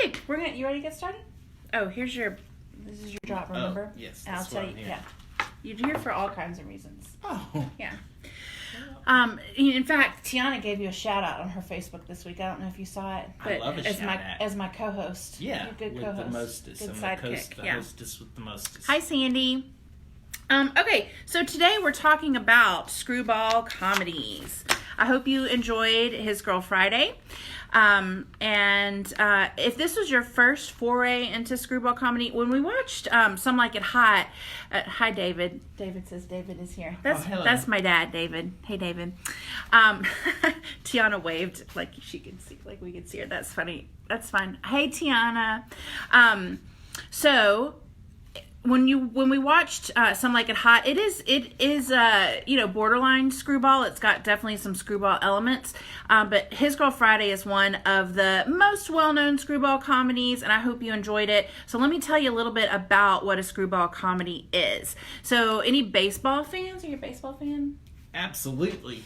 Okay, you ready to get started? Oh, this is your job, remember? Oh, yes. And I'll tell you, yeah. You're here for all kinds of reasons. Oh. Yeah. In fact, Tiana gave you a shout out on her Facebook this week. I don't know if you saw it, but I love a shout out. As my co-host. Yeah. You're a good with co-host. the mostest. Good I'm sidekick. the hostess with the mostest. Hi, Sandy. Okay, so today we're talking about screwball comedies. I hope you enjoyed His Girl Friday. If this was your first foray into screwball comedy, when we watched Some Like It Hot, hi David. David says David is here. That's my dad, David. Hey David. Tiana waved like she could see, like we could see her. That's funny. That's fine. Hey Tiana. So when we watched Some Like It Hot, it is borderline screwball. It's got definitely some screwball elements, but His Girl Friday is one of the most well-known screwball comedies, and I hope you enjoyed it. So let me tell you a little bit about what a screwball comedy is. So any baseball fans? Are you a baseball fan? Absolutely.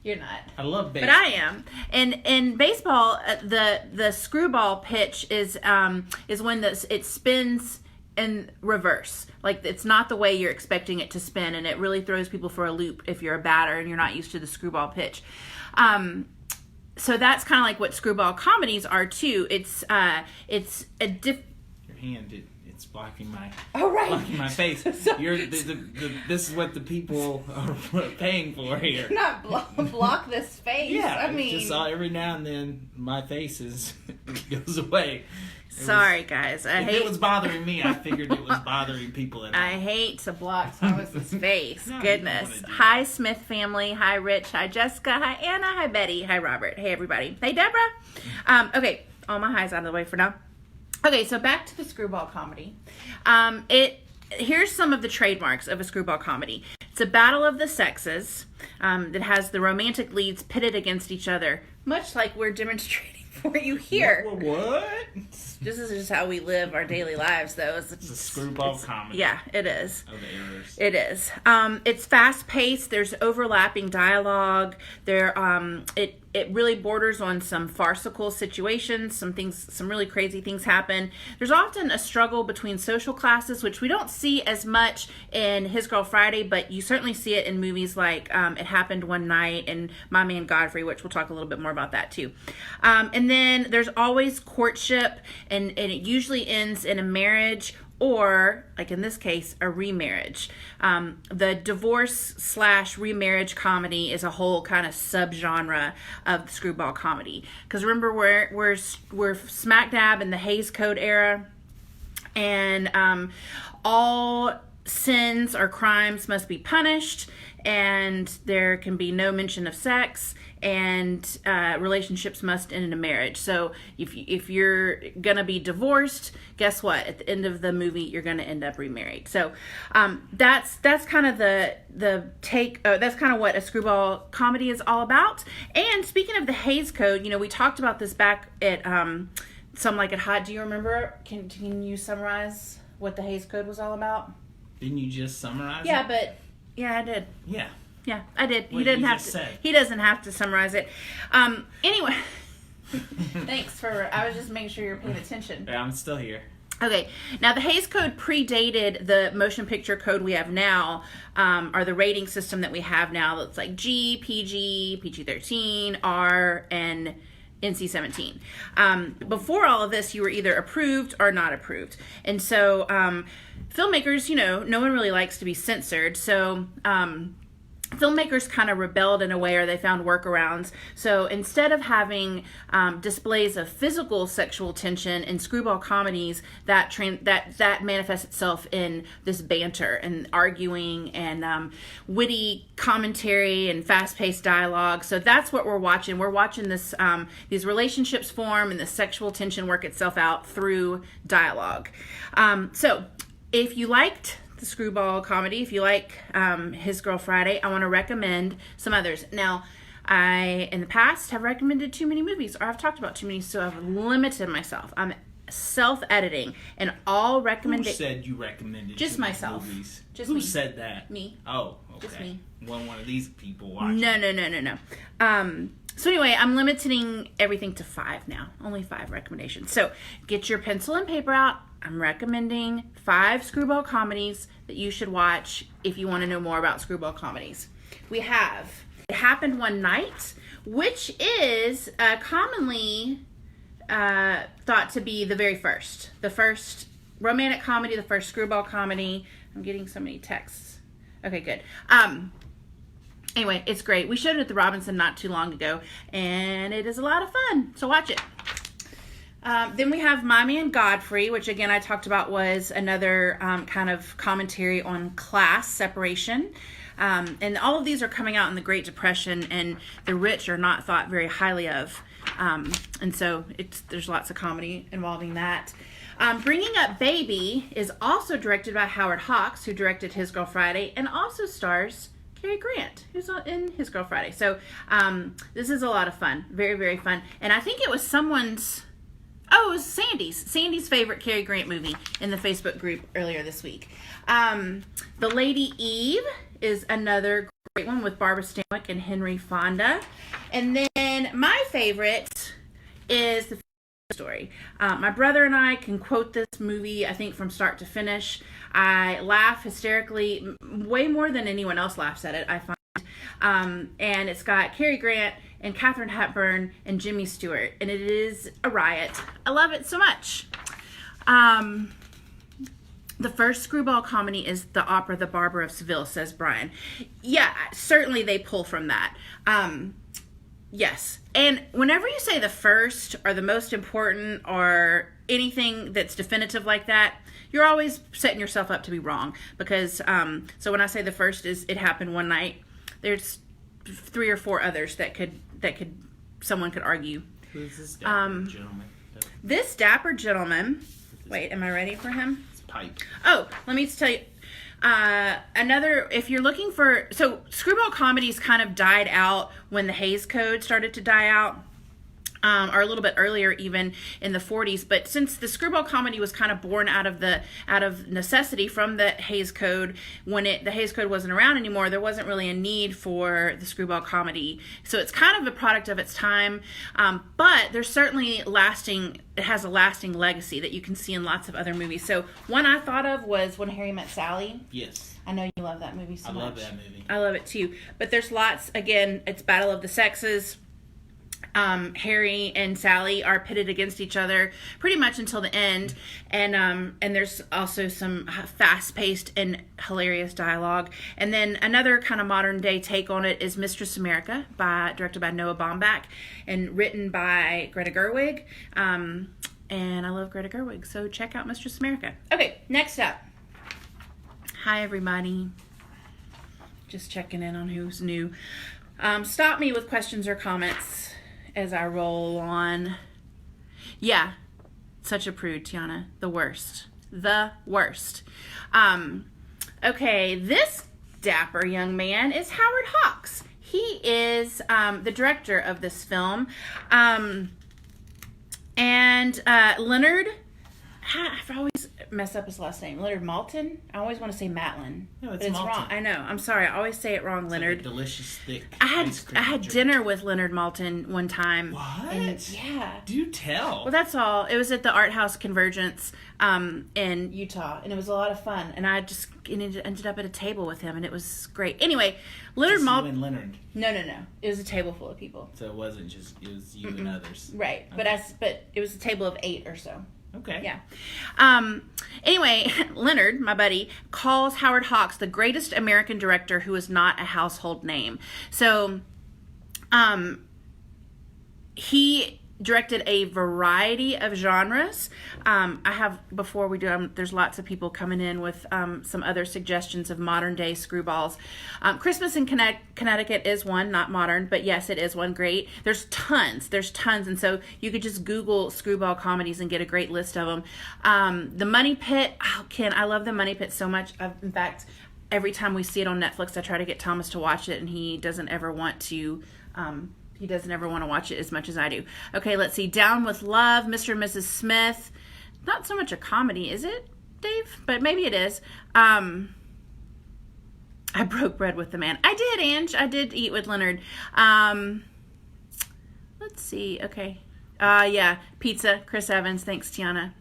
You're not. I love baseball. But I am. And in baseball, the screwball pitch is when it spins in reverse. Like, it's not the way you're expecting it to spin, and it really throws people for a loop if you're a batter and you're not used to the screwball pitch. So that's kind of like what screwball comedies are too. It's a Your hand, it's blocking my blocking my face. So, this is what the people are paying for here. Not block this face. Yeah, I mean, just every now and then my face goes away. Sorry, guys. If it was bothering me, I figured it was bothering people at home. I hate to block Thomas's face. No, Goodness. Hi, Smith family. Hi, Rich. Hi, Jessica. Hi, Anna. Hi, Betty. Hi, Robert. Hey, everybody. Hey, Deborah. Okay, all my highs out of the way for now. Okay, so back to the screwball comedy. Here's some of the trademarks of a screwball comedy. It's a battle of the sexes that has the romantic leads pitted against each other, much like we're demonstrating for you here. What? This is just how we live our daily lives, though. It's a screwball comedy. Yeah, it is. Of errors. It is. It's fast-paced. There's overlapping dialogue. It really borders on some farcical situations. Some really crazy things happen. There's often a struggle between social classes, which we don't see as much in His Girl Friday, but you certainly see it in movies like It Happened One Night and My Man Godfrey, which we'll talk a little bit more about that too. And then there's always courtship, and it usually ends in a marriage, or, like in this case, a remarriage. The divorce/remarriage comedy is a whole kind of subgenre of the screwball comedy. Because remember, we're smack dab in the Hays Code era, and all sins or crimes must be punished, and there can be no mention of sex, and relationships must end in a marriage. So if you're gonna be divorced, guess what? At the end of the movie, you're gonna end up remarried. So that's kind of the take. That's kind of what a screwball comedy is all about. And speaking of the Hays Code, we talked about this back at Some Like It Hot. Do you remember? Can you summarize what the Hays Code was all about? Didn't you just summarize it? Yeah, I did. Yeah. Yeah, I did. What He didn't you have just to. said. He doesn't have to summarize it. Anyway, thanks for. I was just making sure you're paying attention. Yeah, I'm still here. Okay, now the Hays Code predated the motion picture code we have now, or the rating system that we have now. That's like G, PG, PG-13, R, and NC-17. Before all of this, you were either approved or not approved, and so filmmakers, no one really likes to be censored, so filmmakers kind of rebelled in a way, or they found workarounds. So instead of having displays of physical sexual tension in screwball comedies, that manifests itself in this banter and arguing and witty commentary and fast-paced dialogue. So that's what we're watching. We're watching this these relationships form and the sexual tension work itself out through dialogue. So if you liked the screwball comedy, if you like His Girl Friday, I want to recommend some others. Now, I, in the past, have recommended too many movies, or I've talked about too many, so I've limited myself. I'm self-editing, and all recommendations... Who said you recommended just too many myself. movies? Just Who me. said that? Me. Oh, okay. Just me. One of these people watching. No. So anyway, I'm limiting everything to 5 now. Only 5 recommendations. So get your pencil and paper out. I'm recommending 5 screwball comedies that you should watch if you want to know more about screwball comedies. We have It Happened One Night, which is commonly thought to be the first romantic comedy, the first screwball comedy. I'm getting so many texts. Okay, good. Anyway, it's great. We showed it at the Robinson not too long ago, and it is a lot of fun. So watch it. Then we have My Man Godfrey, which again I talked about was another kind of commentary on class separation. And all of these are coming out in the Great Depression, and the rich are not thought very highly of. And so there's lots of comedy involving that. Bringing Up Baby is also directed by Howard Hawks, who directed His Girl Friday, and also stars Cary Grant, who's in His Girl Friday. So this is a lot of fun. Very, very fun. And I think it was it was Sandy's favorite Cary Grant movie in the Facebook group earlier this week. The Lady Eve is another great one with Barbara Stanwyck and Henry Fonda. And then my favorite is The Story. My brother and I can quote this movie, I think, from start to finish. I laugh hysterically, way more than anyone else laughs at it, I find. And it's got Cary Grant and Katharine Hepburn and Jimmy Stewart, and it is a riot. I love it so much. The first screwball comedy is the opera The Barber of Seville, says Brian. Yeah, certainly they pull from that. Yes. And whenever you say the first or the most important or anything that's definitive like that, you're always setting yourself up to be wrong. Because, so when I say the first is It Happened One Night, there's 3 or 4 others that someone could argue. Who's this dapper gentleman? This dapper gentleman, wait, am I ready for him? It's Pipe. Oh, let me tell you. If you're looking for, so screwball comedies kind of died out when the Hays Code started to die out, or a little bit earlier even in the 40s. But since the screwball comedy was kind of born out of necessity from the Hays Code, when the Hays Code wasn't around anymore, there wasn't really a need for the screwball comedy. So it's kind of a product of its time, but there's certainly it has a lasting legacy that you can see in lots of other movies. So one I thought of was When Harry Met Sally. Yes. I know you love that movie so much. I love that movie. I love it too. But there's lots, again, it's Battle of the Sexes. Harry and Sally are pitted against each other pretty much until the end, and there's also some fast-paced and hilarious dialogue. And then another kind of modern-day take on it is Mistress America, directed by Noah Baumbach and written by Greta Gerwig. And I love Greta Gerwig, so check out Mistress America. Okay, next up. Hi, everybody. Just checking in on who's new. Stop me with questions or comments as I roll on. Yeah, such a prude, Tiana. The worst. Okay, this dapper young man is Howard Hawks. He is the director of this film. And Leonard, I always mess up his last name. Leonard Maltin? I always want to say Matlin. No, it's Maltin. Wrong. I know. I'm sorry. I always say it wrong, It's Leonard. like a delicious, thick I had drink. dinner with Leonard Maltin one time. What? And, yeah. Do tell. Well, that's all. It was at the Art House Convergence in Utah, and it was a lot of fun. And I just ended up at a table with him, and it was great. Anyway, Leonard Just you Maltin. and Leonard. No. It was a table full of people. So it wasn't just, it was you and others. Right, Okay. but it was a table of 8 or so. Okay. Yeah. Anyway, Leonard, my buddy, calls Howard Hawks the greatest American director who is not a household name. So, he directed a variety of genres. Before we do, there's lots of people coming in with some other suggestions of modern day screwballs. Christmas in Connecticut is one, not modern, but yes, it is one. Great. There's tons, and so you could just Google screwball comedies and get a great list of them. The Money Pit, Ken, I love The Money Pit so much. In fact, every time we see it on Netflix, I try to get Thomas to watch it, and he doesn't ever want to watch it as much as I do. Okay, let's see. Down with Love, Mr. and Mrs. Smith. Not so much a comedy, is it, Dave? But maybe it is. I broke bread with the man. I did, Ange. I did eat with Leonard. let's see. Okay. Yeah, pizza, Chris Evans. Thanks, Tiana.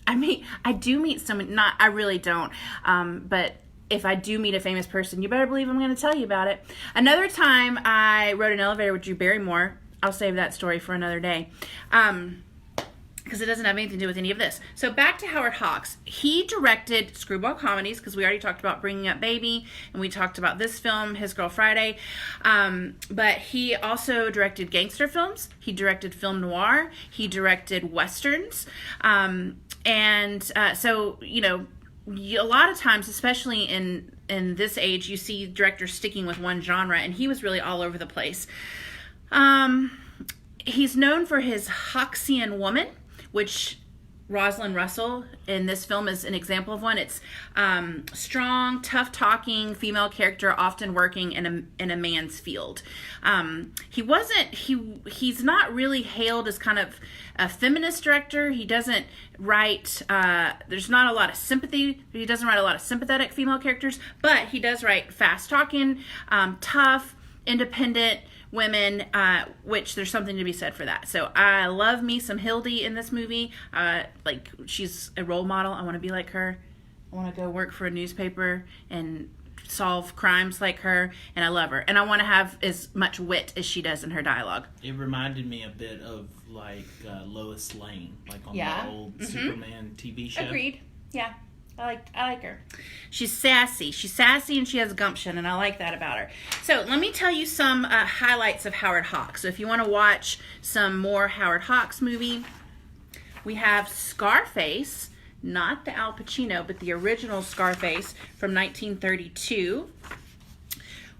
I do meet someone, I really don't, but if I do meet a famous person, you better believe I'm going to tell you about it. Another time I rode an elevator with Drew Barrymore. I'll save that story for another day. Because it doesn't have anything to do with any of this. So back to Howard Hawks. He directed screwball comedies, because we already talked about Bringing Up Baby, and we talked about this film, His Girl Friday. But he also directed gangster films. He directed film noir. He directed westerns. So, you know, a lot of times, especially in this age, you see directors sticking with one genre, and he was really all over the place. He's known for his Hawksian woman, which Rosalind Russell in this film is an example of one. It's strong, tough-talking female character, often working in a man's field. He's not really hailed as kind of a feminist director. He doesn't write. There's not a lot of sympathy. He doesn't write a lot of sympathetic female characters, but he does write fast-talking, tough, independent women, which there's something to be said for that. So I love me some Hildy in this movie. Like, she's a role model. I want to be like her. I want to go work for a newspaper and solve crimes like her, and I love her. And I want to have as much wit as she does in her dialogue. It reminded me a bit of like Lois Lane, like on the old Superman TV show. Agreed. Yeah. I like her. She's sassy. She's sassy and she has gumption, and I like that about her. So let me tell you some highlights of Howard Hawks. So if you want to watch some more Howard Hawks movie, we have Scarface, not the Al Pacino, but the original Scarface from 1932.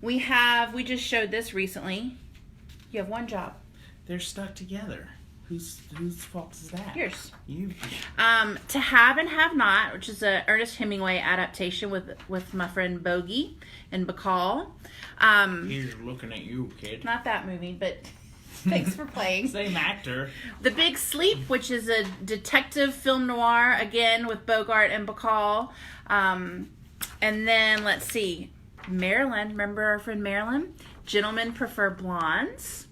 We just showed this recently. You have one job. They're stuck together. Whose fault is that? Yours. You. To Have and Have Not, which is a Ernest Hemingway adaptation with my friend Bogey and Bacall. He's looking at you, kid. Not that movie, but thanks for playing. Same actor. The Big Sleep, which is a detective film noir, again with Bogart and Bacall. And then, let's see, Marilyn. Remember our friend Marilyn? Gentlemen Prefer Blondes.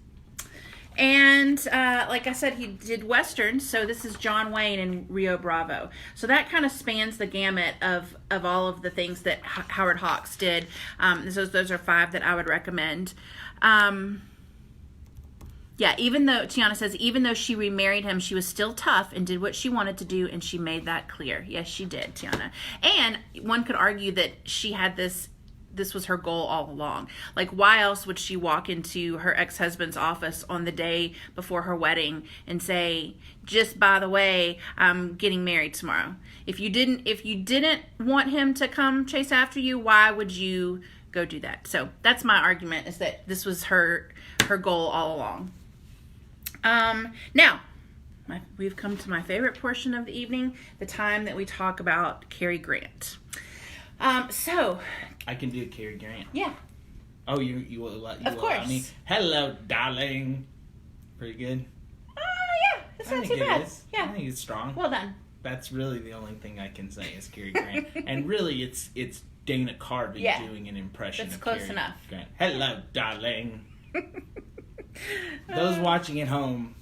And like I said, he did westerns, so this is John Wayne in Rio Bravo. So that kind of spans the gamut of all of the things that Howard Hawks did. Those are 5 that I would recommend. Yeah, Tiana says, even though she remarried him, she was still tough and did what she wanted to do, and she made that clear. Yes, she did, Tiana. And one could argue that she had this was her goal all along. Like, why else would she walk into her ex-husband's office on the day before her wedding and say, just by the way, I'm getting married tomorrow? If you didn't want him to come chase after you, why would you go do that? So that's my argument, is that this was her goal all along. Now, we've come to my favorite portion of the evening, the time that we talk about Cary Grant. So I can do Cary Grant. Yeah. Oh, you will of course. allow me? Hello, darling. Pretty good. Yeah, it's not too bad. Yeah, I think it's strong. Well done. That's really the only thing I can say is Cary Grant, and really, it's Dana Carvey doing an impression That's of close Cary enough. Grant. Hello, darling. Those watching at home,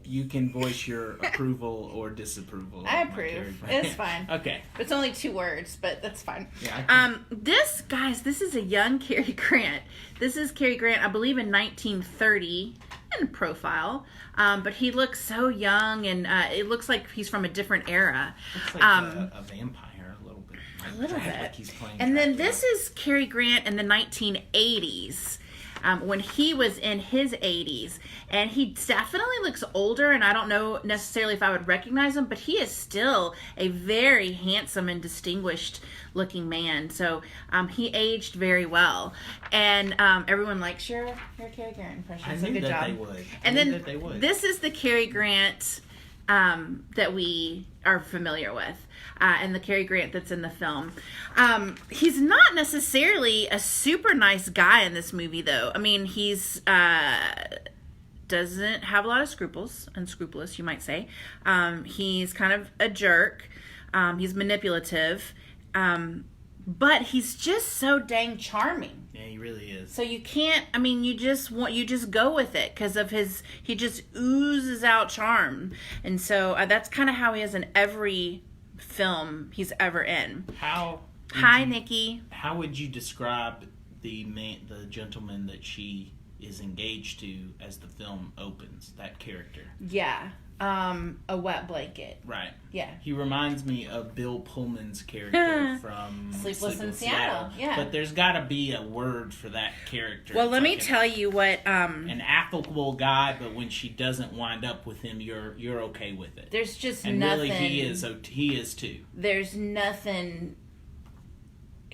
you can voice your approval or disapproval. I approve. It's fine. Okay. It's only 2 words, but that's fine. Yeah. This is a young Cary Grant. This is Cary Grant, I believe, in 1930 in profile. But he looks so young, and it looks like he's from a different era. Looks like a vampire a little bit. A little bit. Like he's playing and then Dracula. this is Cary Grant in the 1980s. When he was in his 80s, and he definitely looks older, and I don't know necessarily if I would recognize him, but he is still a very handsome and distinguished looking man. So he aged very well, and everyone likes your Cary Grant impression. I so knew good that job. they would. And then this is the Cary Grant that we are familiar with. And the Cary Grant that's in the film. He's not necessarily a super nice guy in this movie, though. I mean, he's doesn't have a lot of scruples, unscrupulous, you might say. He's kind of a jerk. He's manipulative. but he's just so dang charming. Yeah, he really is. So you can't, I mean, you just go with it because of he just oozes out charm. And so that's kind of how he is in every film he's ever in. Hi, Nikki. How would you describe the gentleman that she is engaged to as the film opens, that character? Yeah. A wet blanket. Right. Yeah. He reminds me of Bill Pullman's character from Sleepless in Seattle. Yeah. But there's got to be a word for that character. Well, let me tell you what. An affable guy, but when she doesn't wind up with him, you're okay with it. There's just and nothing. Really, he is too. There's nothing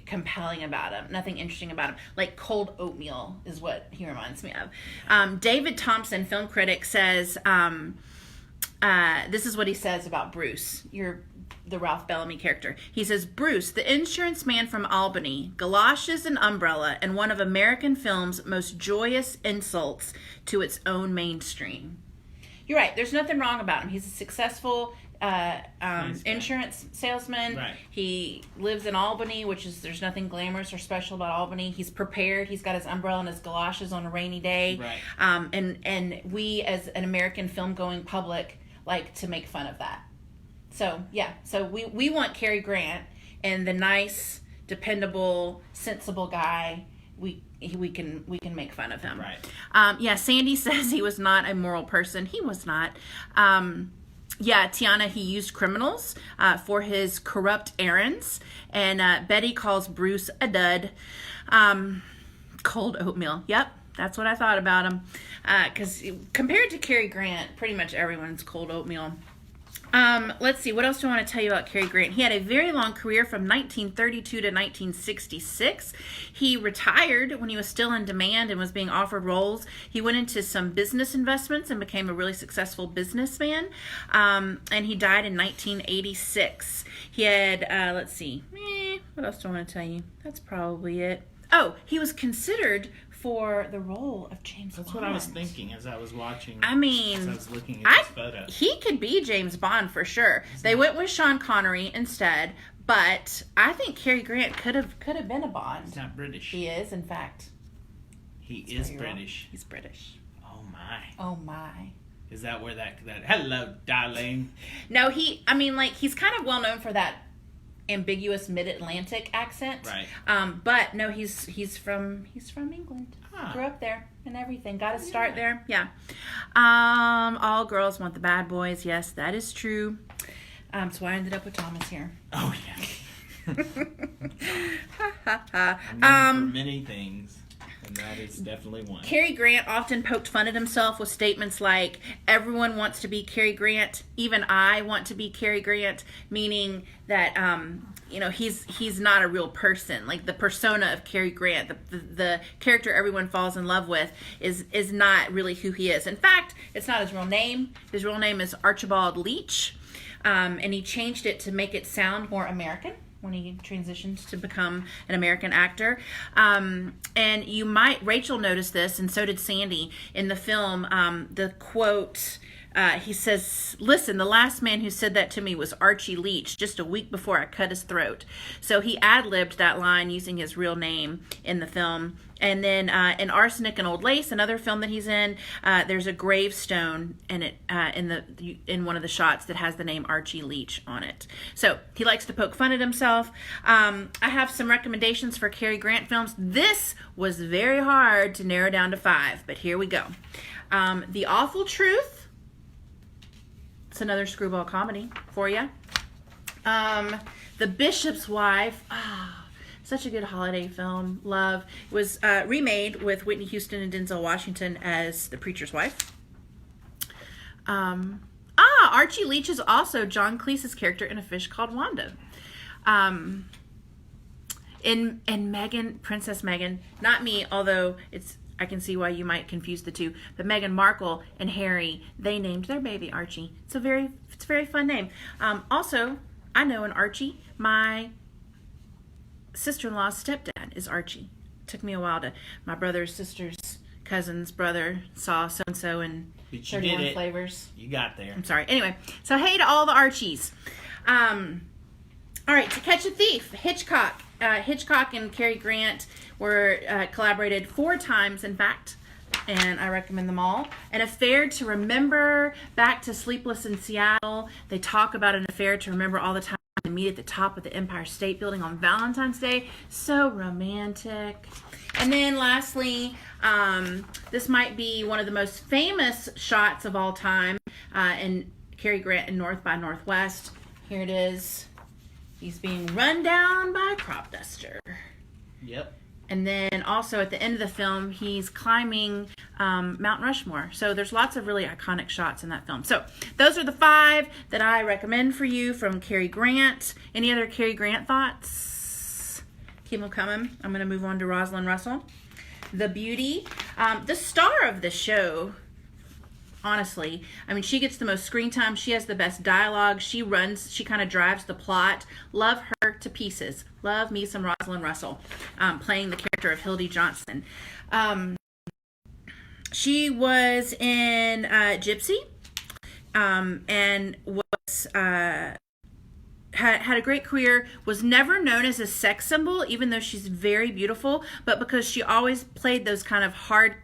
compelling about him, nothing interesting about him. Like cold oatmeal is what he reminds me of. David Thompson, film critic, says this is what he says about Bruce, the Ralph Bellamy character. He says, Bruce, the insurance man from Albany, galoshes and umbrella, and one of American film's most joyous insults to its own mainstream. You're right. There's nothing wrong about him. He's a successful insurance salesman. Right. He lives in Albany, there's nothing glamorous or special about Albany. He's prepared. He's got his umbrella and his galoshes on a rainy day. Right. And we as an American film going public like to make fun of that. So yeah. So we want Cary Grant and the nice, dependable, sensible guy. We can make fun of him. Right. Yeah. Sandy says he was not a moral person. He was not. Yeah, Tiana, he used criminals for his corrupt errands. And Betty calls Bruce a dud. Cold oatmeal. Yep, that's what I thought about him. Because compared to Cary Grant, pretty much everyone's cold oatmeal. Let's see, what else do I want to tell you about Cary Grant? He had a very long career from 1932 to 1966. He retired when he was still in demand and was being offered roles. He went into some business investments and became a really successful businessman. And he died in 1986. He had, let's see, what else do I want to tell you? That's probably it. Oh, he was considered for the role of James Bond. That's what I was thinking as I was watching. I mean, as I was looking at this photo. He could be James Bond for sure. They went with Sean Connery instead, but I think Cary Grant could have been a Bond. He's not British. He is, in fact. He is British. He's British. Oh my. Oh my. Is that where that hello, darling? No, he's kind of well known for that ambiguous mid-Atlantic accent. Right. But no, he's from England. Grew up there and everything. Got his start there. Yeah. All girls want the bad boys. Yes, that is true. So I ended up with Thomas here. Oh yeah. I'm known for many things. And that is definitely one. Cary Grant often poked fun at himself with statements like, everyone wants to be Cary Grant, even I want to be Cary Grant, meaning that, he's not a real person. Like the persona of Cary Grant, the character everyone falls in love with is not really who he is. In fact, it's not his real name. His real name is Archibald Leach, and he changed it to make it sound more American when he transitioned to become an American actor. And Rachel noticed this, and so did Sandy, in the film, the quote, he says, listen, the last man who said that to me was Archie Leach just a week before I cut his throat. So he ad-libbed that line using his real name in the film. And then in Arsenic and Old Lace, another film that he's in, there's a gravestone in one of the shots that has the name Archie Leach on it. So he likes to poke fun at himself. I have some recommendations for Cary Grant films. This was very hard to narrow down to 5, but here we go. The Awful Truth. It's another screwball comedy for you. The Bishop's Wife. Such a good holiday film. Love. It was remade with Whitney Houston and Denzel Washington as the preacher's wife. Archie Leach is also John Cleese's character in A Fish Called Wanda. In Meghan, Princess Meghan, not me, although I can see why you might confuse the two. But Meghan Markle and Harry, they named their baby Archie. It's a very fun name. Also, I know an Archie. My sister-in-law's stepdad is Archie. It took me a while to, my brother's sister's cousin's brother saw so-and-so in 31 Flavors. You got there. I'm sorry. Anyway, so hey to all the Archies. All right, To Catch a Thief, Hitchcock. Hitchcock and Cary Grant were collaborated 4 times, in fact, and I recommend them all. An Affair to Remember, Back to Sleepless in Seattle. They talk about an affair to remember all the time they meet at the top of the Empire State Building on Valentine's Day. So romantic. And then lastly, this might be one of the most famous shots of all time in Cary Grant in North by Northwest. Here it is. He's being run down by a crop duster. Yep. And then also at the end of the film, he's climbing Mount Rushmore. So there's lots of really iconic shots in that film. So those are the 5 that I recommend for you from Cary Grant. Any other Cary Grant thoughts? Keep them coming. I'm going to move on to Rosalind Russell. The Beauty. The star of the show, honestly. I mean, she gets the most screen time. She has the best dialogue. She kind of drives the plot. Love her to pieces. Love me some Rosalind Russell, playing the character of Hildy Johnson. She was in Gypsy, and was had a great career, was never known as a sex symbol, even though she's very beautiful, but because she always played those kind of hard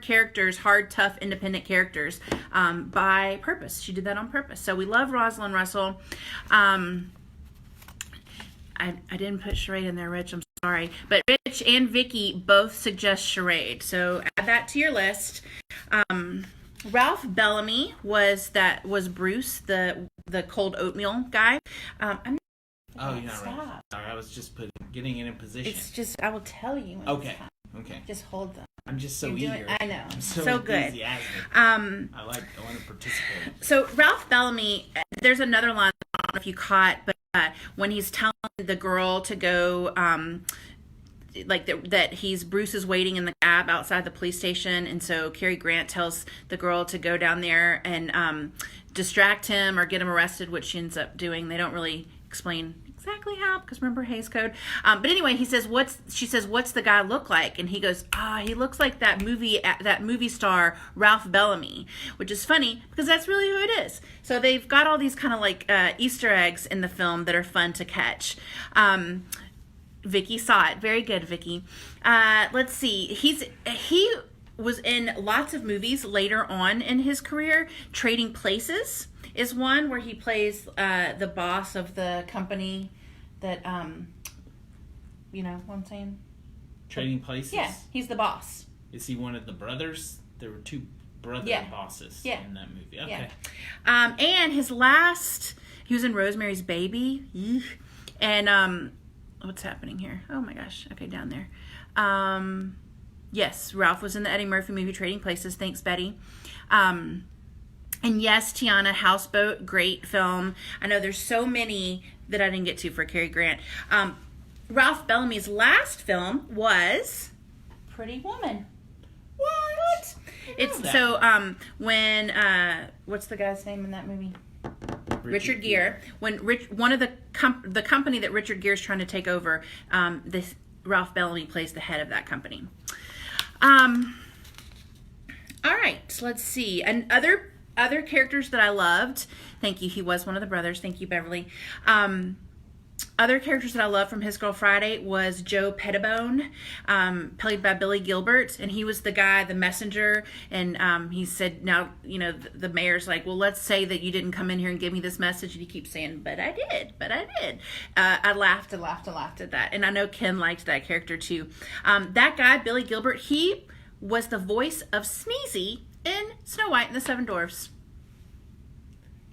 characters, hard, tough, independent characters, by purpose. She did that on purpose. So we love Rosalind Russell. I didn't put Charade in there, Rich. I'm sorry. But Rich and Vicky both suggest Charade. So add that to your list. Ralph Bellamy was Bruce, the cold oatmeal guy. I'm Oh, you're not right. Sorry, I was just getting it in position. It's just, I will tell you. Okay. Okay. Just hold them. I'm just so eager. I know. I'm so good. Enthusiastic. I want to participate. So Ralph Bellamy, there's another line, I don't know if you caught, but when he's telling the girl to go, that Bruce is waiting in the cab outside the police station, and so Cary Grant tells the girl to go down there and distract him or get him arrested, which she ends up doing. They don't really explain exactly how, because remember Hays Code. But anyway, she says, what's the guy look like? And he goes, he looks like that movie star Ralph Bellamy, which is funny because that's really who it is. So they've got all these kind of like Easter eggs in the film that are fun to catch. Vicky saw it. Very good, Vicky. Let's see. He was in lots of movies later on in his career. Trading Places is one where he plays the boss of the company that, you know what I'm saying? Trading Places? Yeah, he's the boss. Is he one of the brothers? There were 2 brother bosses in that movie. Okay. Yeah. And his last, he was in Rosemary's Baby. And, what's happening here? Oh my gosh. Okay, down there. Yes, Ralph was in the Eddie Murphy movie Trading Places. Thanks, Betty. And yes, Tiana, Houseboat, great film. I know there's so many that I didn't get to for Cary Grant. Ralph Bellamy's last film was Pretty Woman. What? It's so when what's the guy's name in that movie? Richard Gere. When one of the company that Richard Gere's trying to take over, this Ralph Bellamy plays the head of that company. All right, so let's see. And other characters that I loved. Thank you. He was one of the brothers. Thank you, Beverly. Other characters that I loved from His Girl Friday was Joe Pettibone, played by Billy Gilbert, and he was the guy, the messenger, and he said, now, you know, the mayor's like, well, let's say that you didn't come in here and give me this message, and he keeps saying, but I did. I laughed at that, and I know Ken liked that character too. That guy, Billy Gilbert, he was the voice of Sneezy in Snow White and the Seven Dwarfs.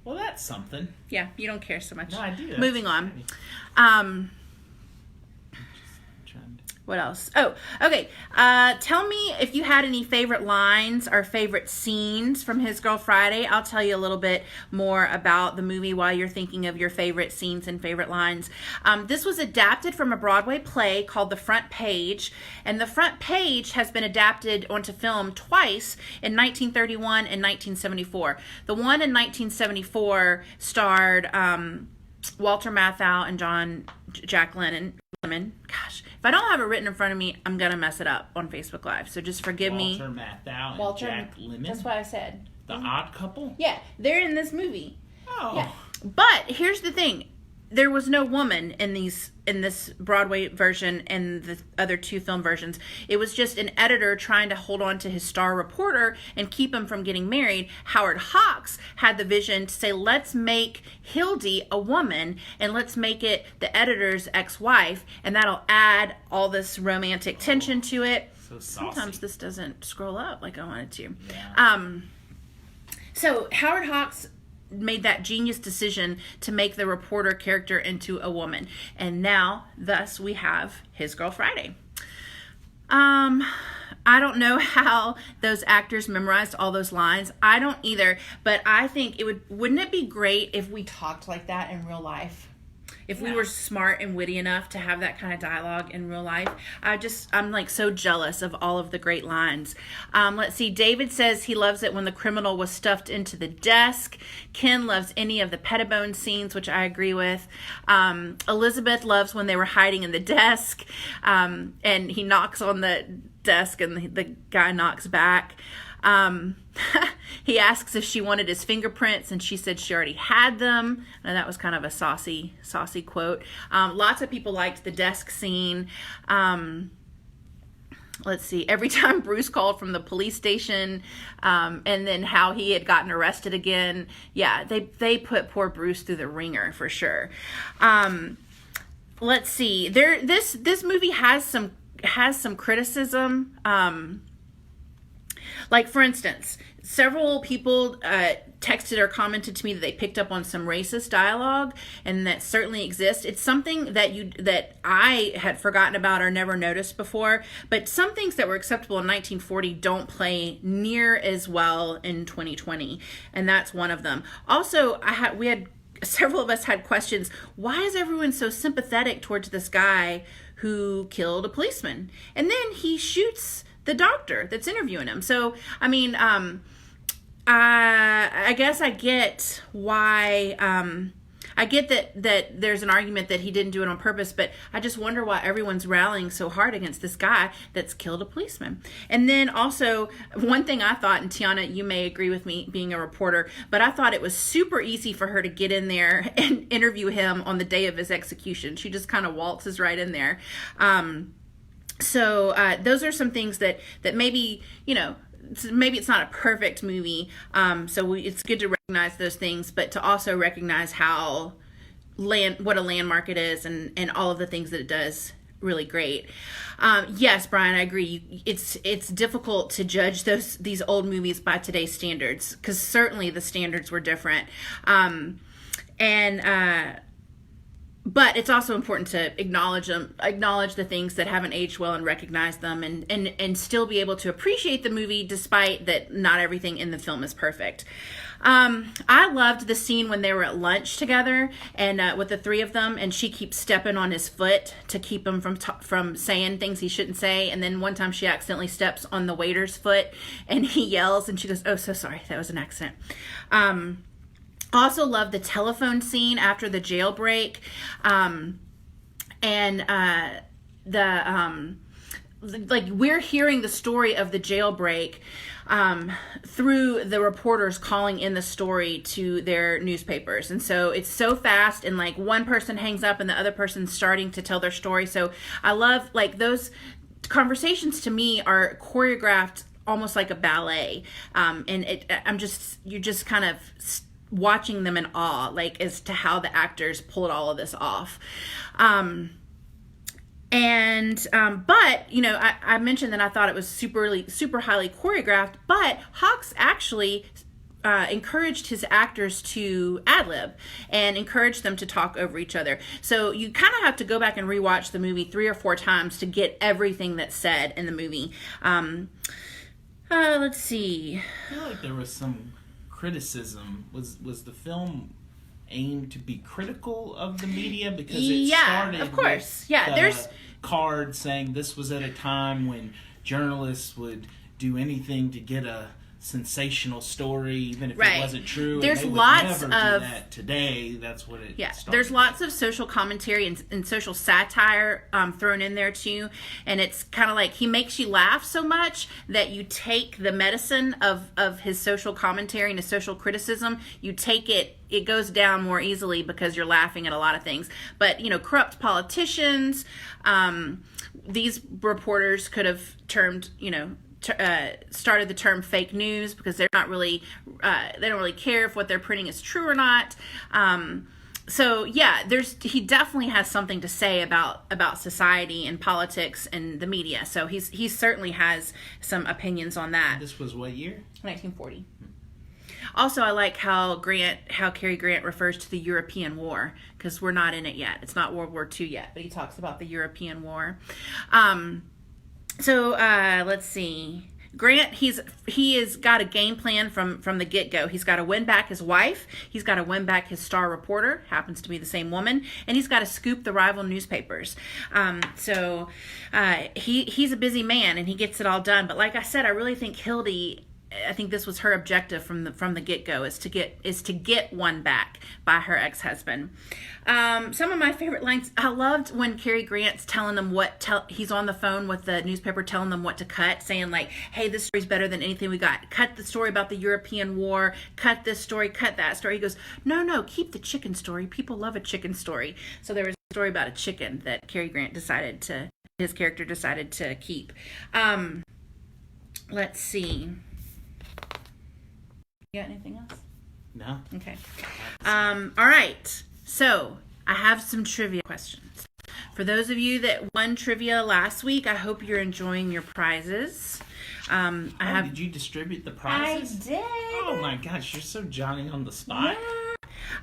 Well, that's something. Yeah, you don't care so much. No, I do. Moving on. What else? Oh, okay. Tell me if you had any favorite lines or favorite scenes from His Girl Friday. I'll tell you a little bit more about the movie while you're thinking of your favorite scenes and favorite lines. This was adapted from a Broadway play called The Front Page, and The Front Page has been adapted onto film twice in 1931 and 1974. The one in 1974 starred Walter Matthau and Jack Lemmon. Gosh, if I don't have it written in front of me, I'm gonna mess it up on Facebook Live. So just forgive me. Walter Matthau and Jack Lemmon. That's what I said. The Odd Couple. Yeah, they're in this movie. Oh. Yeah. But here's the thing: there was no woman in this Broadway version and the other two film versions. It was just an editor trying to hold on to his star reporter and keep him from getting married. Howard Hawks had the vision to say, let's make Hildy a woman and let's make it the editor's ex-wife, and that'll add all this romantic tension to it. So saucy. Sometimes this doesn't scroll up like I wanted to. Yeah. So Howard Hawks made that genius decision to make the reporter character into a woman, and now thus we have His Girl Friday. I don't know how those actors memorized all those lines. I don't either, but I think wouldn't it be great if we talked like that in real life? If we were smart and witty enough to have that kind of dialogue in real life. I'm like so jealous of all of the great lines. Let's see. David says he loves it when the criminal was stuffed into the desk. Ken loves any of the Pettibone scenes, which I agree with. Elizabeth loves when they were hiding in the desk, and he knocks on the desk and the guy knocks back. He asks if she wanted his fingerprints, and she said she already had them. And that was kind of a saucy quote. Lots of people liked the desk scene. Let's see. Every time Bruce called from the police station, and then how he had gotten arrested again. Yeah, they put poor Bruce through the ringer for sure. Let's see. This movie has some criticism. Like, for instance, several people texted or commented to me that they picked up on some racist dialogue, and that certainly exists. It's something that I had forgotten about or never noticed before, but some things that were acceptable in 1940 don't play near as well in 2020, and that's one of them. Also, several of us had questions. Why is everyone so sympathetic towards this guy who killed a policeman? And then he shoots the doctor that's interviewing him. So, I mean, I guess I get why, I get that there's an argument that he didn't do it on purpose, but I just wonder why everyone's rallying so hard against this guy that's killed a policeman. And then also, one thing I thought, and Tiana, you may agree with me being a reporter, but I thought it was super easy for her to get in there and interview him on the day of his execution. She just kind of waltzes right in there. So those are some things that maybe, maybe it's not a perfect movie. It's good to recognize those things, but to also recognize what a landmark it is and all of the things that it does really great. Yes, Brian, I agree. It's difficult to judge these old movies by today's standards, because certainly the standards were different. But it's also important to acknowledge the things that haven't aged well, and recognize them, and still be able to appreciate the movie despite that not everything in the film is perfect. I loved the scene when they were at lunch together and with the three of them, and she keeps stepping on his foot to keep him from saying things he shouldn't say. And then one time she accidentally steps on the waiter's foot, and he yells, and she goes, "Oh, so sorry, that was an accident." Also love the telephone scene after the jailbreak, we're hearing the story of the jailbreak through the reporters calling in the story to their newspapers, and so it's so fast, and like one person hangs up and the other person's starting to tell their story. So I love those conversations. To me, are choreographed almost like a ballet, you're just kind of watching them in awe, as to how the actors pulled all of this off. But I mentioned that I thought it was super highly choreographed, but Hawks actually encouraged his actors to ad-lib and encouraged them to talk over each other. So you kind of have to go back and rewatch the movie 3 or 4 times to get everything that's said in the movie. Let's see. I feel like there was some criticism. Was the film aimed to be critical of the media? Because it started of course. with there's card saying this was at a time when journalists would do anything to get a sensational story, even if Right. it wasn't true. There's and they lots would never of do that today. That's what it. Yeah, started there's with. lots of social commentary and social satire thrown in there too, and it's kind of like he makes you laugh so much that you take the medicine of his social commentary and his social criticism. You take it; it goes down more easily because you're laughing at a lot of things. But corrupt politicians. These reporters could have termed started the term fake news because they're not really they don't really care if what they're printing is true or not. So yeah, he definitely has something to say about society and politics and the media. So he certainly has some opinions on that. This was what year? 1940. Also, I like how Cary Grant refers to the European War, because we're not in it yet. It's not World War II yet, but he talks about the European War. So let's see. Grant, he has got a game plan from the get-go. He's got to win back his wife. He's got to win back his star reporter, happens to be the same woman, and he's got to scoop the rival newspapers. So he's a busy man, and he gets it all done. But like I said, I really think Hildy, I think this was her objective from the get-go, is to get one back by her ex-husband. Some of my favorite lines, I loved when Cary Grant's telling them he's on the phone with the newspaper telling them what to cut, saying like, hey, this story's better than anything we got. Cut the story about the European War, cut this story, cut that story. He goes, no, keep the chicken story. People love a chicken story. So there was a story about a chicken that Cary Grant his character decided to keep. Let's see. You got anything else? No. Okay. All right. So I have some trivia questions. For those of you that won trivia last week, I hope you're enjoying your prizes. Did you distribute the prizes? I did. Oh my gosh, you're so Johnny on the spot.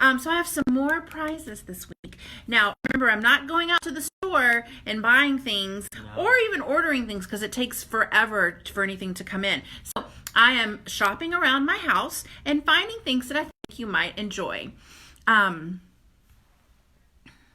Yeah. So I have some more prizes this week. Now, remember, I'm not going out to the store and buying things or even ordering things because it takes forever for anything to come in. So I am shopping around my house and finding things that I think you might enjoy.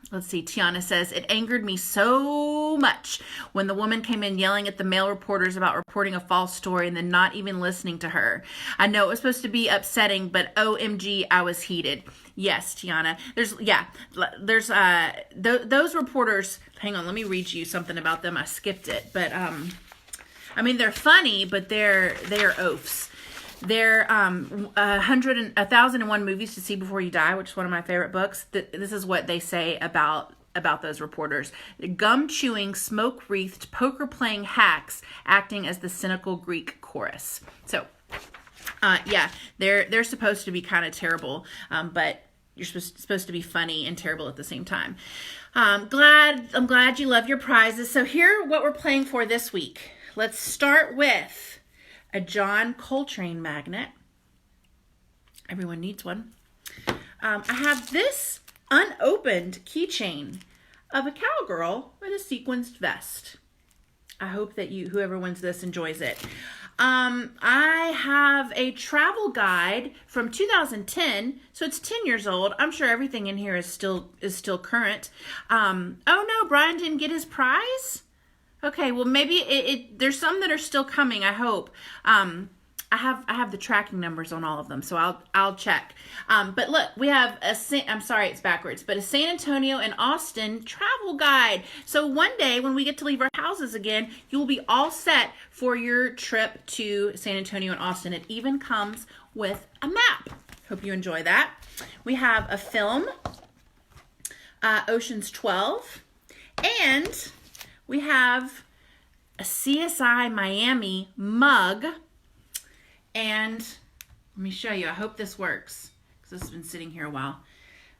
Let's see, Tiana says, it angered me so much when the woman came in yelling at the male reporters about reporting a false story and then not even listening to her. I know it was supposed to be upsetting, but OMG, I was heated. Yes, Tiana. There's those reporters, hang on, let me read you something about them. I skipped it, but they're funny, but they're oafs. They're 1001 Movies to See Before You Die, which is one of my favorite books. This is what they say about those reporters. The gum-chewing, smoke-wreathed, poker-playing hacks acting as the cynical Greek chorus. So, they're supposed to be kind of terrible, but you're supposed to be funny and terrible at the same time. I'm glad you love your prizes. So here are what we're playing for this week. Let's start with a John Coltrane magnet. Everyone needs one. I have this unopened keychain of a cowgirl with a sequenced vest. I hope that whoever wins this enjoys it. I have a travel guide from 2010, so it's 10 years old. I'm sure everything in here is still current. Oh no, Brian didn't get his prize? Okay, well maybe there's some that are still coming, I hope. I have the tracking numbers on all of them, so I'll check. But look, we have I'm sorry it's backwards, but a San Antonio and Austin travel guide. So one day when we get to leave our houses again, you will be all set for your trip to San Antonio and Austin. It even comes with a map. Hope you enjoy that. We have a film, Ocean's 12, and we have a CSI Miami mug. And let me show you. I hope this works because this has been sitting here a while.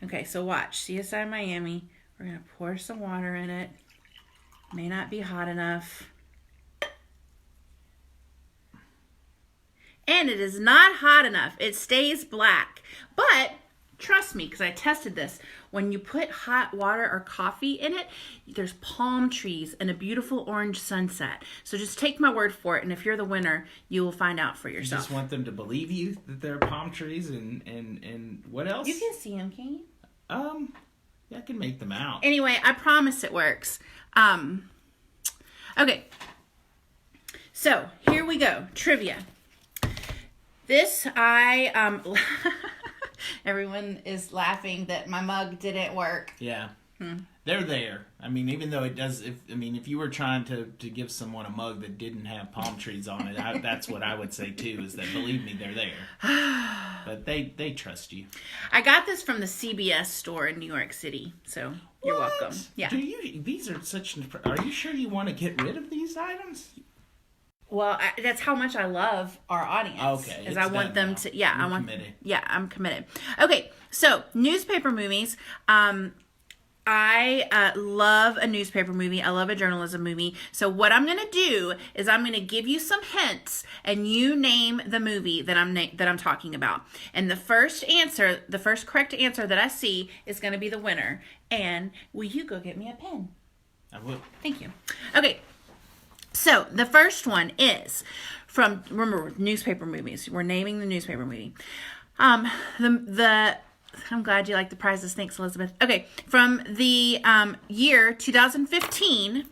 Okay, so watch. CSI Miami. We're going to pour some water in it. May not be hot enough. And it is not hot enough. It stays black. But trust me, because I tested this. When you put hot water or coffee in it, there's palm trees and a beautiful orange sunset. So just take my word for it, and if you're the winner, you will find out for yourself. You just want them to believe you that there are palm trees and what else? You can see them, can you? Yeah, I can make them out. Anyway, I promise it works. Okay. So, here we go. Trivia. This, everyone is laughing that my mug didn't work. Yeah. They're there. I mean, even though it does, if you were trying to give someone a mug that didn't have palm trees on it, that's what I would say too, is that believe me, they're there. But they trust you. I got this from the CBS store in New York City, so you're welcome. Yeah. These are such, are you sure you want to get rid of these items? Well, that's how much I love our audience. Okay. Is I want them to, yeah. You're committed. Yeah, I'm committed. Okay, so newspaper movies. I love a newspaper movie. I love a journalism movie. So what I'm going to do is I'm going to give you some hints, and you name the movie that I'm talking about. And the first correct answer that I see is going to be the winner. And will you go get me a pen? I will. Thank you. Okay. So the first one is from, remember, newspaper movies. We're naming the newspaper movie. I'm glad you like the prizes. Thanks, Elizabeth. Okay, from the year 2015,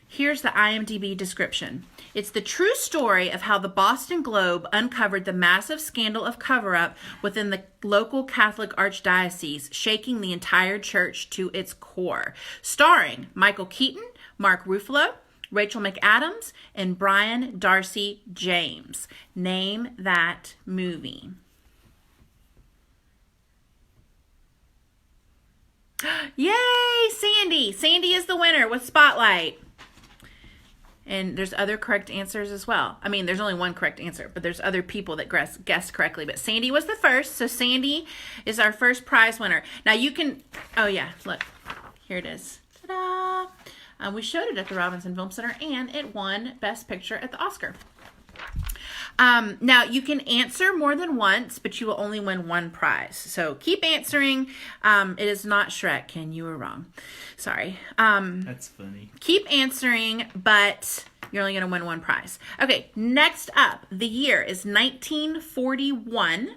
here's the IMDb description. It's the true story of how the Boston Globe uncovered the massive scandal of cover-up within the local Catholic archdiocese, shaking the entire church to its core. Starring Michael Keaton, Mark Ruffalo, Rachel McAdams, and Brian Darcy James. Name that movie. Yay, Sandy! Sandy is the winner with Spotlight. And there's other correct answers as well. I mean, there's only one correct answer, but there's other people that guessed correctly. But Sandy was the first, so Sandy is our first prize winner. Now you can, oh yeah, look, here it is. Ta-da! We showed it at the Robinson Film Center, and it won Best Picture at the Oscar. Now, you can answer more than once, but you will only win one prize. So keep answering. It is not Shrek, and you were wrong. Sorry. That's funny. Keep answering, but you're only going to win one prize. Okay, next up, the year is 1941.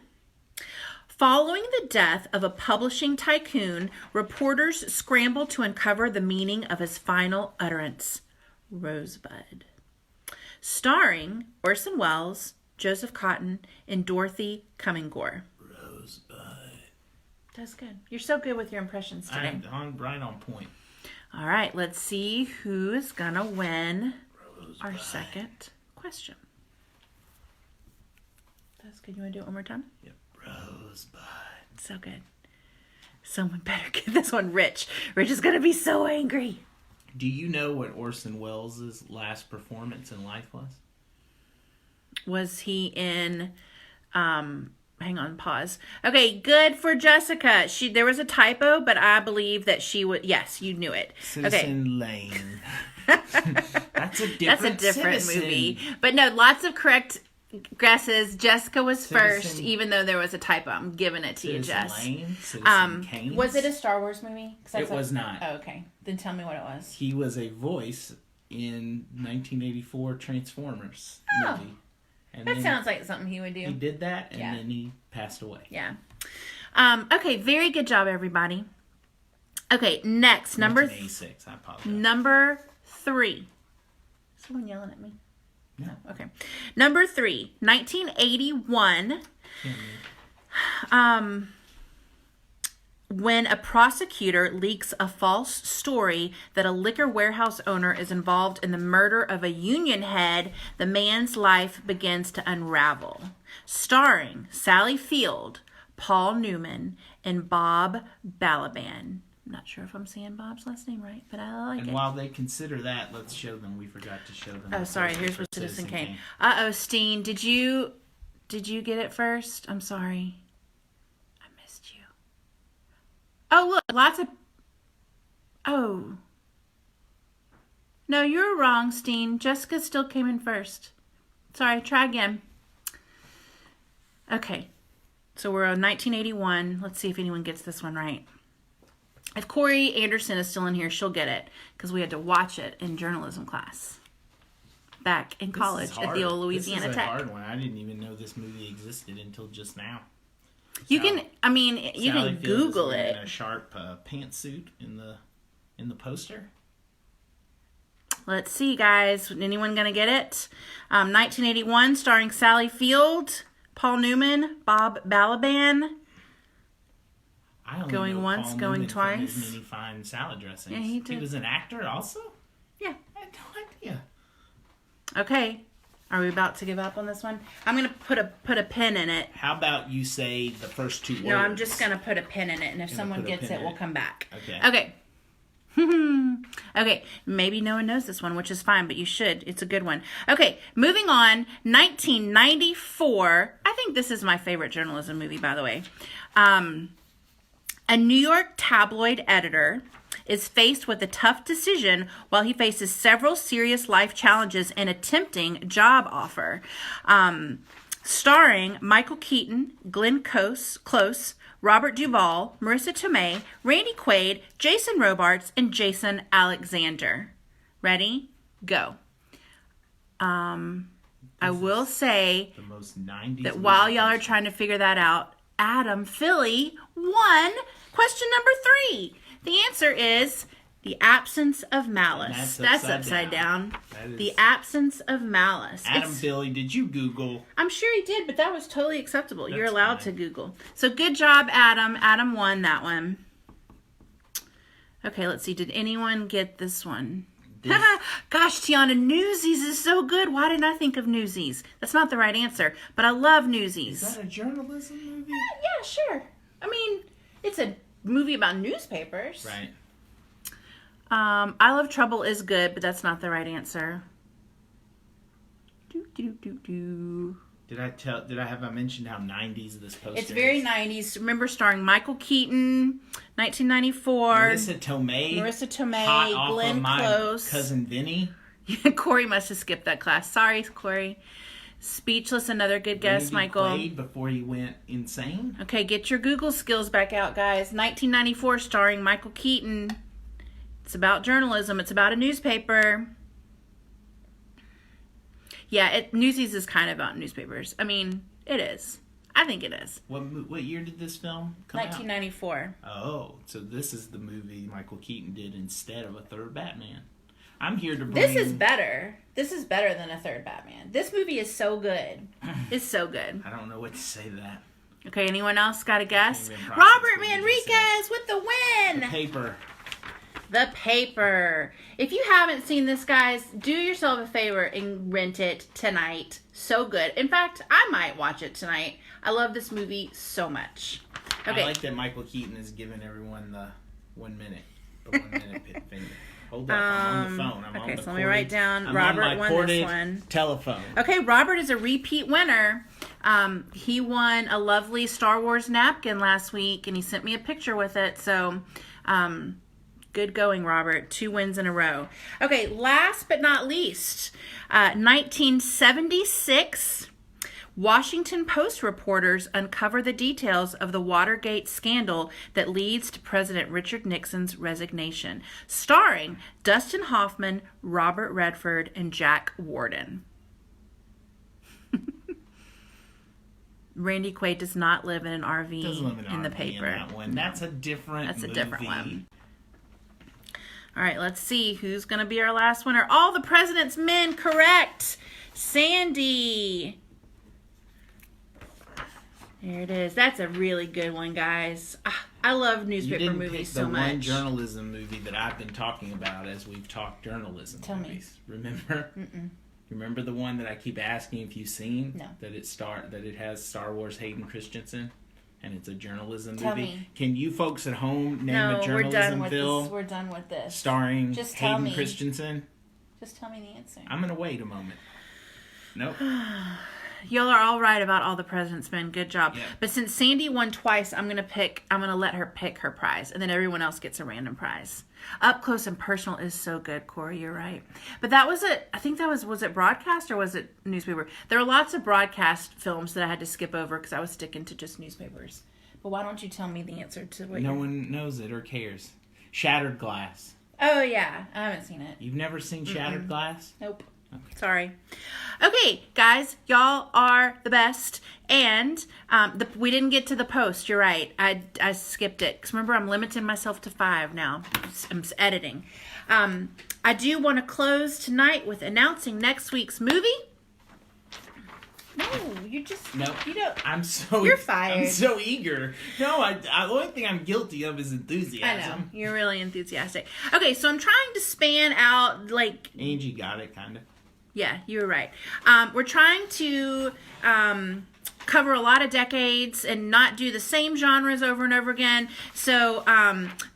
Following the death of a publishing tycoon, reporters scrambled to uncover the meaning of his final utterance, Rosebud. Starring Orson Welles, Joseph Cotton, and Dorothy Cummingore. Rosebud. That's good. You're so good with your impressions today. I'm right on point. All right, let's see who is going to win Rosebud. our second question. That's good. You want to do it one more time? Yep. Rosebud. So good. Someone better get this one Rich. Rich is going to be so angry. Do you know what Orson Welles' last performance in life was? Was he in, hang on, pause. Okay, good for Jessica. There was a typo, but I believe that she would, yes, you knew it. Citizen Lane. That's a different movie. But no, lots of correct guesses. Jessica was first, Citizen, even though there was a typo. I'm giving it to you, Jess. Citizen Kane. Was it a Star Wars movie? It was not. Oh, okay. Then tell me what it was. He was a voice in 1984 Transformers movie. And that sounds like something he would do. He did that, and then he passed away. Yeah. Okay, very good job, everybody. Okay, next, number 1986, I apologize. Number 3. Someone yelling at me? No. Oh, okay. Number 3, 1981. When a prosecutor leaks a false story that a liquor warehouse owner is involved in the murder of a union head, the man's life begins to unravel. Starring Sally Field, Paul Newman, and Bob Balaban. I'm not sure if I'm saying Bob's last name right, but I like it. And while they consider that, let's show them. We forgot to show them. Oh, sorry. Here's what Citizen Kane. Uh-oh, Steen. Did you get it first? I'm sorry. I missed you. Oh, look. Lots of... Oh. No, you're wrong, Steen. Jessica still came in first. Sorry. Try again. Okay. So we're on 1981. Let's see if anyone gets this one right. If Corey Anderson is still in here, she'll get it because we had to watch it in journalism class back in college at the old Louisiana Tech. This is a hard one. I didn't even know this movie existed until just now. You can Google it. In a sharp pantsuit in the poster. Let's see, guys. Anyone gonna get it? 1981, starring Sally Field, Paul Newman, Bob Balaban. I only Going know once, Paul going Newman from twice. his many fine salad dressings. Yeah, he did. He was an actor also? Yeah. I had no idea. Okay. Are we about to give up on this one? I'm going to put a pin in it. How about you say the first 2 words? No, I'm just going to put a pin in it, and if someone put a gets pin it, in we'll it. come back. Okay. Okay. Okay, maybe no one knows this one, which is fine, but you should. It's a good one. Okay, moving on. 1994. I think this is my favorite journalism movie, by the way. A New York tabloid editor is faced with a tough decision while he faces several serious life challenges in a tempting job offer. Starring Michael Keaton, Glenn Close, Robert Duvall, Marissa Tomei, Randy Quaid, Jason Robards, and Jason Alexander. Ready? Go. I will say The most 90s that while movie y'all are poster. trying to figure that out, Adam Philly won question number 3. The answer is the absence of malice. That's That's upside upside down. That is- The absence of malice. Adam It's- Billy, did you Google? I'm sure he did, but that was totally acceptable. You're That's allowed fine. to Google. So good job, Adam. Adam won that one. Okay, let's see. Did anyone get this one? This- Gosh, Tiana, Newsies is so good. Why didn't I think of Newsies? That's not the right answer, but I love Newsies. Is that a journalism movie? Yeah, sure. I mean, it's a movie about newspapers. Right. I Love Trouble is good, but that's not the right answer. Did I have I mentioned how 90s this poster It's very is? 90s. Remember, starring Michael Keaton, 1994. Marissa Tomei. Marissa Tomei, hot off Glenn of my Close. cousin Vinny. Corey must have skipped that class. Sorry, Corey. Speechless, another good guess, Randy Michael. Quaid before he went insane. Okay, get your Google skills back out, guys. 1994, starring Michael Keaton. It's about journalism. It's about a newspaper. Yeah, Newsies is kind of about newspapers. I mean, it is. I think it is. What year did this film come 1994. out? Oh, so this is the movie Michael Keaton did instead of a third Batman. I'm here to bring... This is better. This is better than a third Batman. This movie is so good. It's so good. I don't know what to say to that. Okay, anyone else got a guess? Can't even process Robert what you just Manriquez with the win! The Paper. The Paper. If you haven't seen this, guys, do yourself a favor and rent it tonight. So good. In fact, I might watch it tonight. I love this movie so much. Okay. I like that Michael Keaton is giving everyone the 1 minute. The 1 minute pit finger. Hold up, I'm on the phone. okay, so let me write down I'm Robert on my won corded this one. telephone. Okay, Robert is a repeat winner. He won a lovely Star Wars napkin last week, and he sent me a picture with it. So, good going, Robert. 2 wins in a row. Okay, last but not least, 1976. Washington Post reporters uncover the details of the Watergate scandal that leads to President Richard Nixon's resignation, starring Dustin Hoffman, Robert Redford, and Jack Warden. Randy Quaid does not live in an RV Doesn't live in the RV paper. In that one. That's a different That's a movie. different one. All right, let's see who's going to be our last winner. All the President's Men correct. Sandy. There it is. That's a really good one, guys. I love You newspaper didn't movies pick the so much. one journalism movie that I've been talking about as we've talked journalism Tell me. movies. Remember? Remember the one that I keep asking if you've seen? No. That it has Star Wars Hayden Christensen, and it's a journalism Tell movie. me. Can you folks at home name No, a we're done journalism with film this. We're done with this. starring Just tell Hayden me. Christensen? Just tell me the answer. I'm gonna wait a moment. Nope. Y'all are all right about All the President's Men. Good job. Yeah. But since Sandy won twice, I'm gonna let her pick her prize, and then everyone else gets a random prize. Up Close and Personal is so good, Corey. You're right. But that was I think that was it broadcast or was it newspaper? There were lots of broadcast films that I had to skip over because I was sticking to just newspapers. But why don't you tell me the answer to what? No one knows it or cares. Shattered Glass. Oh yeah, I haven't seen it. You've never seen Shattered Glass? Nope. Sorry. Okay, guys, y'all are the best. And we didn't get to the post. You're right. I skipped it. Because remember, I'm limiting myself to 5 now. I'm editing. I do want to close tonight with announcing next week's movie. No, you just No, you don't. You're fired. I'm so eager. No, the only thing I'm guilty of is enthusiasm. I know you're really enthusiastic. Okay, so I'm trying to span out like Angie got it, kind of. Yeah, you were right. We're trying to cover a lot of decades and not do the same genres over and over again. So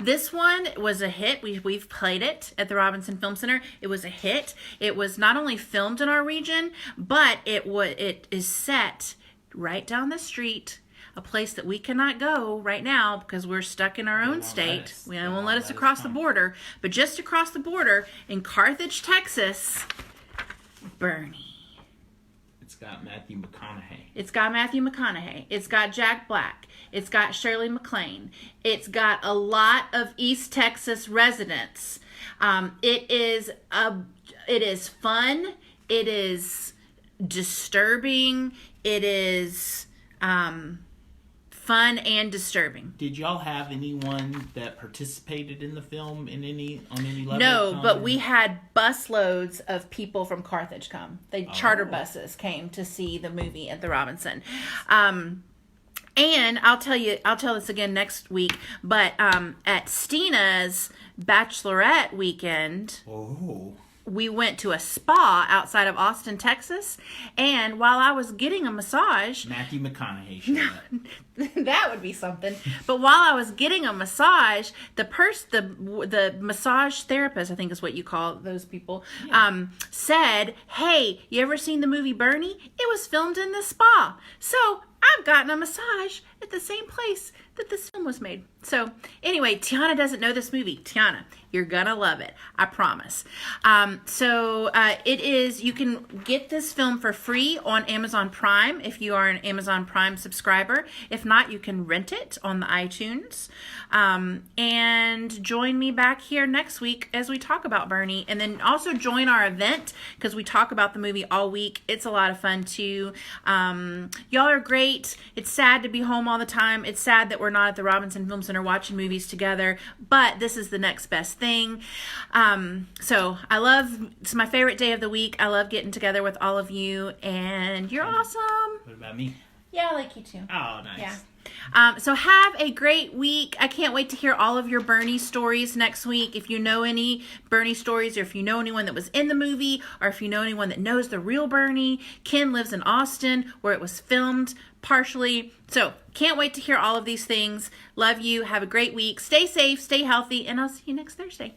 this one was a hit. We've played it at the Robinson Film Center. It was a hit. It was not only filmed in our region, but it is set right down the street. A place that we cannot go right now because we're stuck in our own state. They won't let us across the border. But just across the border in Carthage, Texas, Bernie. It's got Matthew McConaughey. It's got Matthew McConaughey. It's got Jack Black. It's got Shirley MacLaine. It's got a lot of East Texas residents. It is fun. It is disturbing. It is fun and disturbing. Did y'all have anyone that participated in the film on any level? No, but we had busloads of people from Carthage come. Charter buses came to see the movie at the Robinson. And I'll tell this again next week, but at Stina's bachelorette weekend, we went to a spa outside of Austin, Texas, and while I was getting a massage, Matthew McConaughey showed up. that would be something. But while I was getting a massage, the massage therapist, I think is what you call those people, said, "Hey, you ever seen the movie Bernie? It was filmed in the spa." So I've gotten a massage at the same place that this film was made. So anyway, Tiana doesn't know this movie. Tiana, you're gonna love it. I promise. It is, you can get this film for free on Amazon Prime if you are an Amazon Prime subscriber. If not, you can rent it on the iTunes. And join me back here next week as we talk about Bernie. And then also join our event because we talk about the movie all week. It's a lot of fun too. Y'all are great. It's sad to be home all the time. It's sad that we're not at the Robinson Film Center watching movies together, but this is the next best thing. So it's my favorite day of the week. I love getting together with all of you, and you're awesome. What about me? Yeah, I like you too. Oh, nice. Yeah. So have a great week. I can't wait to hear all of your Bernie stories next week. If you know any Bernie stories, or if you know anyone that was in the movie, or if you know anyone that knows the real Bernie. Ken lives in Austin where it was filmed partially. So can't wait to hear all of these things. Love you. Have a great week. Stay safe, stay healthy, and I'll see you next Thursday.